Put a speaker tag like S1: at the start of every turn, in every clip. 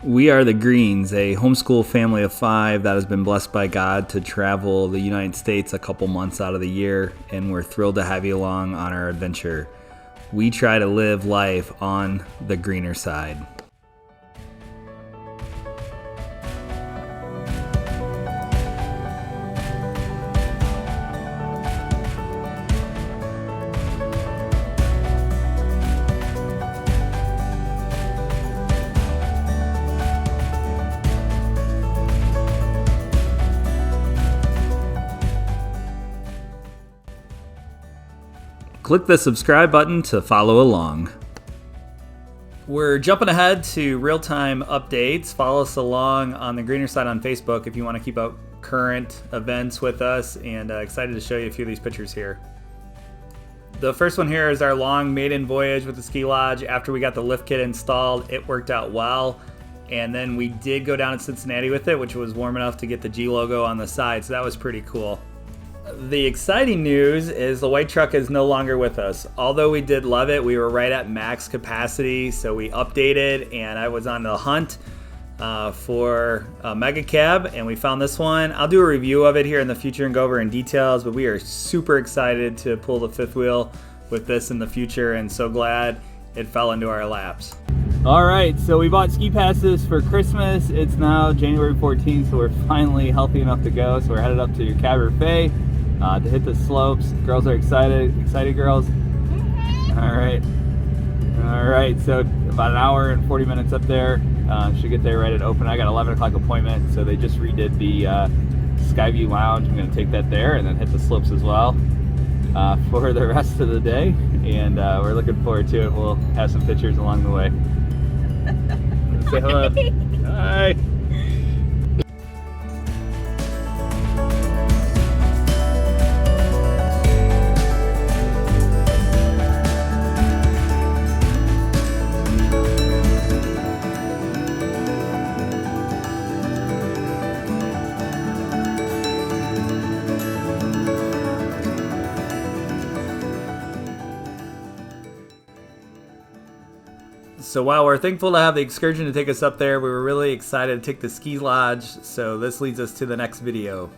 S1: We are the Greens, a homeschool family of 5 that has been blessed by God to travel the United States a couple months out of the year, and we're thrilled to have you along on our adventure. We try to live life on the greener side. Click the subscribe button to follow along. We're jumping ahead to real-time updates. Follow us along on the Greener Side on Facebook if you want to keep up current events with us, and excited to show you a few of these pictures here. The first one here is our long maiden voyage with the ski lodge. After we got the lift kit installed, it worked out well, and then we did go down to Cincinnati with it, which was warm enough to get the G logo on the side, so that was pretty cool. The exciting news is the white truck is no longer with us. Although we did love it, we were right at max capacity, so we updated, and I was on the hunt for a mega cab, and we found this one. I'll do a review of it here in the future and go over in details, but we are super excited to pull the fifth wheel with this in the future, and so glad it fell into our laps. All right, so we bought ski passes for Christmas. It's now January 14th, so we're finally healthy enough to go. So we're headed up to Caberfe to hit the slopes. Girls are excited. Excited, girls? All right. All right, so about an hour and 40 minutes up there. Should get there right at open. I got an 11 o'clock appointment, so they just redid the Skyview Lounge. I'm gonna take that there and then hit the slopes as well for the rest of the day. And we're looking forward to it. We'll have some pictures along the way. Say hello. Hi. So while we're thankful to have the excursion to take us up there, we were really excited to take the ski lodge, so this leads us to the next video.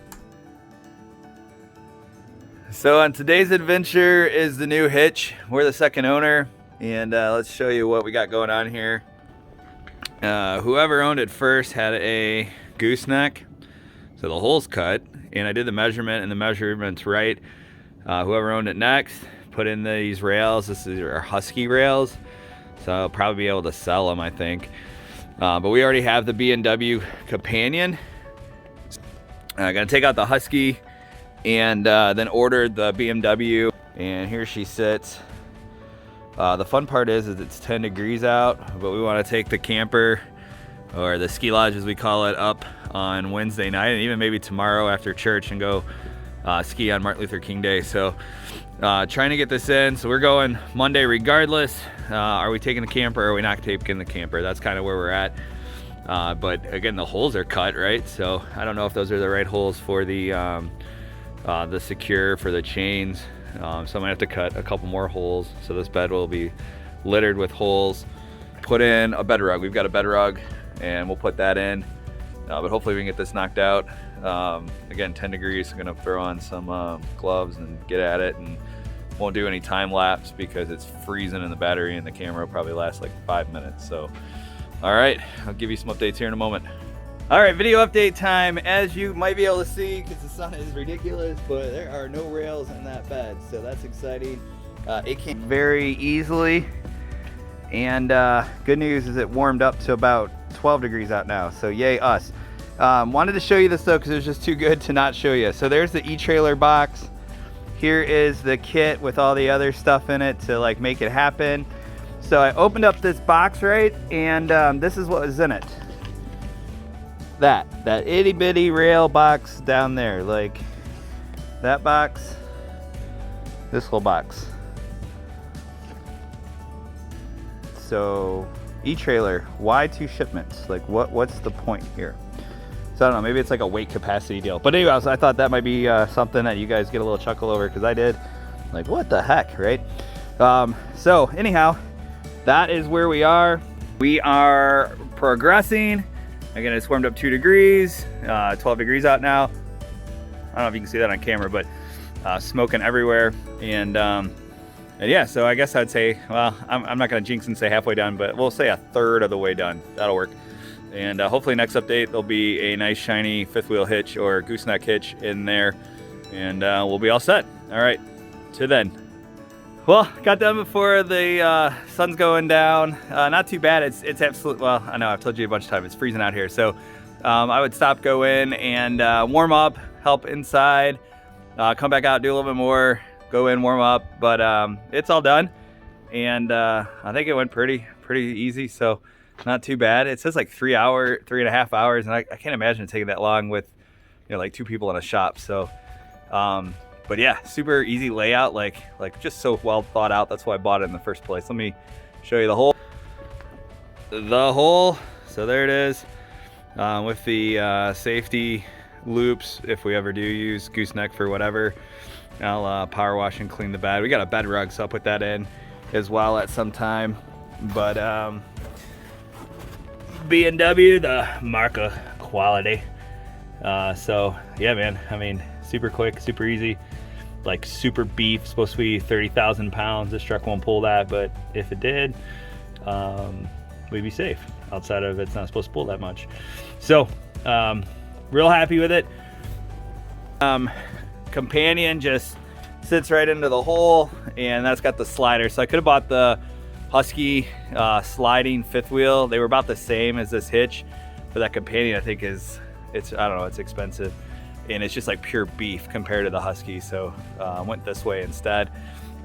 S1: So on today's adventure is the new hitch. We're the second owner, and let's show you what we got going on here. Whoever owned it first had a gooseneck, so the hole's cut, and I did the measurement, and the measurement's right. Whoever owned it next put in these rails. This is our Husky rails. So I'll probably be able to sell them, I think. But we already have the B&W Companion. I'm gonna take out the Husky and then ordered the BMW. And here she sits. The fun part is it's 10 degrees out, but we wanna take the camper, or the ski lodge as we call it, up on Wednesday night, and even maybe tomorrow after church, and go ski on Martin Luther King Day. So trying to get this in. So we're going Monday regardless. Are we taking the camper or are we not taking the camper? That's kind of where we're at. But again, the holes are cut, right? So I don't know if those are the right holes for the secure for the chains. So I might have to cut a couple more holes. So this bed will be littered with holes. Put in a bed rug. We've got a bed rug, and we'll put that in. But hopefully we can get this knocked out. Again, 10 degrees. I'm gonna throw on some gloves and get at it, and won't do any time lapse because it's freezing in the battery, and the camera will probably last like 5 minutes. So, all right, I'll give you some updates here in a moment. All right, video update time. As you might be able to see, because the sun is ridiculous, but there are no rails in that bed, so that's exciting. It came very easily, and good news is it warmed up to about 12 degrees out now, so yay us. Wanted to show you this though because it was just too good to not show you. So there's the e-trailer box. Here is the kit with all the other stuff in it to like make it happen. So I opened up this box, right, and this is what was in it. That itty bitty rail box down there, like that box, this whole box. So e-trailer, why 2 shipments? Like what's the point here? So I don't know, maybe it's like a weight capacity deal. But anyways, I thought that might be something that you guys get a little chuckle over, because I did. Like, what the heck, right? So anyhow, that is where we are. We are progressing. Again, it's warmed up 2 degrees, 12 degrees out now. I don't know if you can see that on camera, but smoking everywhere. And yeah, so I guess I'd say, well, I'm not gonna jinx and say halfway done, but we'll say a third of the way done. That'll work. And hopefully next update, there'll be a nice shiny 5th wheel hitch or gooseneck hitch in there, and we'll be all set. All right, till then. Well, got done before the sun's going down. Not too bad. It's absolute. Well, I know I've told you a bunch of times. It's freezing out here, so I would stop, go in, and warm up, help inside, come back out, do a little bit more, go in, warm up. But it's all done, and I think it went pretty easy. So not too bad. It says like 3.5 hours, and I can't imagine it taking that long with like 2 people in a shop. So. But yeah, super easy layout, like just so well thought out. That's why I bought it in the first place. Let me show you the hole. So there it is, with the safety loops. If we ever do use gooseneck for whatever, I'll power wash and clean the bed. We got a bed rug, so I'll put that in as well at some time. But B&W, the mark of quality. So yeah, man, I mean, super quick, super easy, like super beef, supposed to be 30,000 pounds. This truck won't pull that, but if it did, we'd be safe. Outside of it's not supposed to pull that much. So real happy with it. Companion just sits right into the hole, and that's got the slider. So I could have bought the Husky sliding 5th wheel. They were about the same as this hitch, but that companion I think it's I don't know, it's expensive, and it's just like pure beef compared to the Husky. So went this way instead.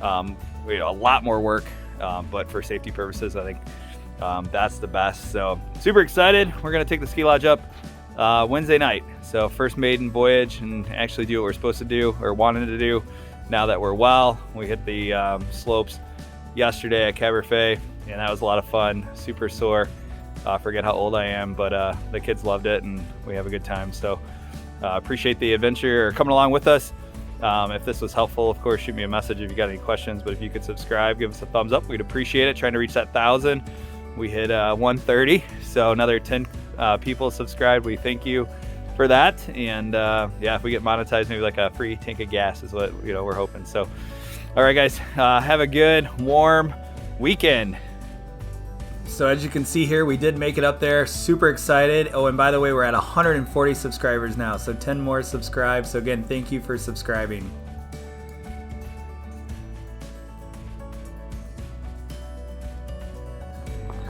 S1: A lot more work, but for safety purposes, I think that's the best. So super excited. We're gonna take the ski lodge up Wednesday night. So first maiden voyage, and actually do what we're supposed to do or wanted to do. Now that we're well, we hit the slopes yesterday at Caberfe, and that was a lot of fun. Super sore. Forget how old I am, but the kids loved it, and we have a good time. So appreciate the adventure or coming along with us. If this was helpful, of course, shoot me a message if you got any questions. But if you could subscribe, give us a thumbs up, we'd appreciate it. Trying to reach that 1,000. We hit 130, so another 10 people subscribed. We thank you for that. And yeah, if we get monetized, maybe like a free tank of gas is what we're hoping. So all right, guys, have a good warm weekend. So as you can see here, we did make it up there. Super excited. Oh, and by the way, we're at 140 subscribers now, so 10 more subscribe. So again, thank you for subscribing.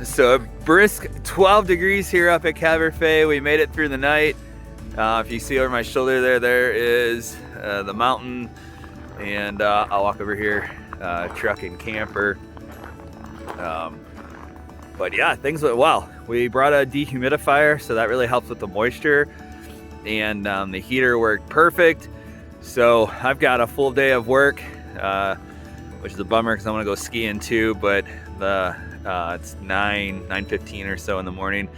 S1: So a brisk 12 degrees here up at Caberfe. We made it through the night. If you see over my shoulder there is the mountain, and I'll walk over here, truck and camper. But yeah, things went well. We brought a dehumidifier, so that really helps with the moisture, and the heater worked perfect. So I've got a full day of work, which is a bummer because I want to go skiing too, but it's 9:15 or so in the morning,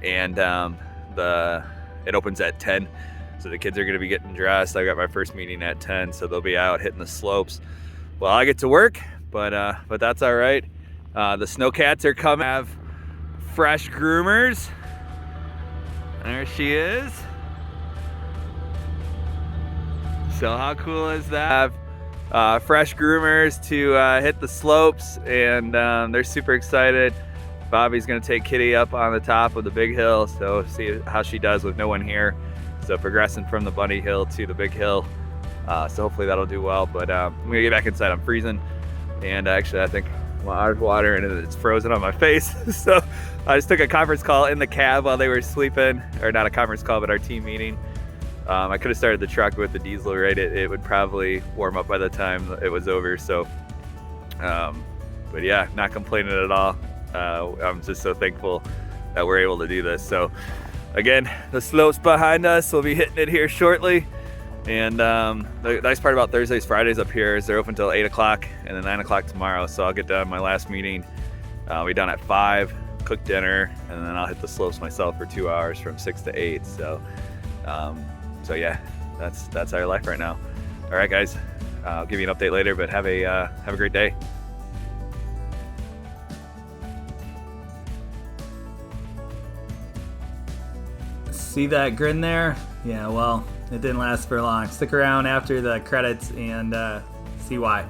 S1: and it opens at 10. So the kids are going to be getting dressed. I got my first meeting at 10, so they'll be out hitting the slopes. Well, I get to work, but that's all right. The snowcats are coming. I have fresh groomers. There she is. So how cool is that? I have fresh groomers to hit the slopes, and they're super excited. Bobby's gonna take Kitty up on the top of the big hill, so see how she does with no one here. So progressing from the bunny hill to the big hill. So hopefully that'll do well, but I'm gonna get back inside. I'm freezing, and actually I think my water and it's frozen on my face. So I just took a conference call in the cab while they were sleeping, or not a conference call, but our team meeting. I could have started the truck with the diesel, right? It would probably warm up by the time it was over. So, but yeah, not complaining at all. I'm just so thankful that we're able to do this. So again, the slopes behind us, we'll be hitting it here shortly. And the nice part about Thursdays, Fridays up here is they're open till 8 o'clock and then 9 o'clock tomorrow. So I'll get done my last meeting. I'll be done at 5, cook dinner, and then I'll hit the slopes myself for 2 hours from 6 to 8. So, so yeah, that's our life right now. All right, guys, I'll give you an update later, but have a great day.
S2: See that grin there? Yeah, well, it didn't last for long. Stick around after the credits and see why.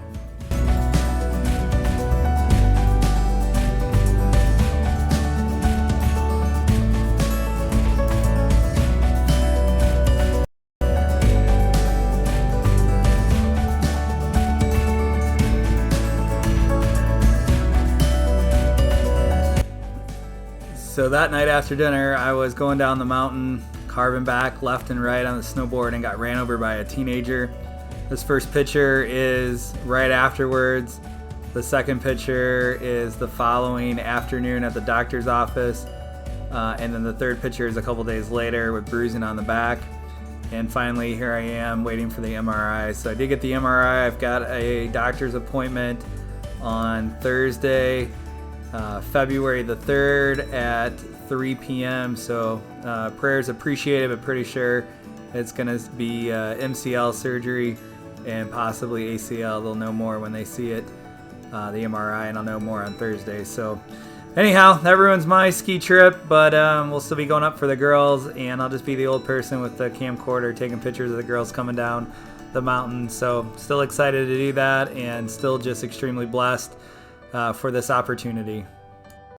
S2: So that night after dinner, I was going down the mountain, carving back left and right on the snowboard, and got ran over by a teenager. This first picture is right afterwards. The second picture is the following afternoon at the doctor's office. And then the third picture is a couple days later with bruising on the back. And finally, here I am waiting for the MRI. So I did get the MRI. I've got a doctor's appointment on Thursday, February the 3rd at 3 p.m. So prayers appreciated, but pretty sure it's going to be MCL surgery and possibly ACL. They'll know more when they see it, the MRI, and I'll know more on Thursday. So anyhow, that ruins my ski trip, but we'll still be going up for the girls, and I'll just be the old person with the camcorder taking pictures of the girls coming down the mountain. So still excited to do that, and still just extremely blessed for this opportunity.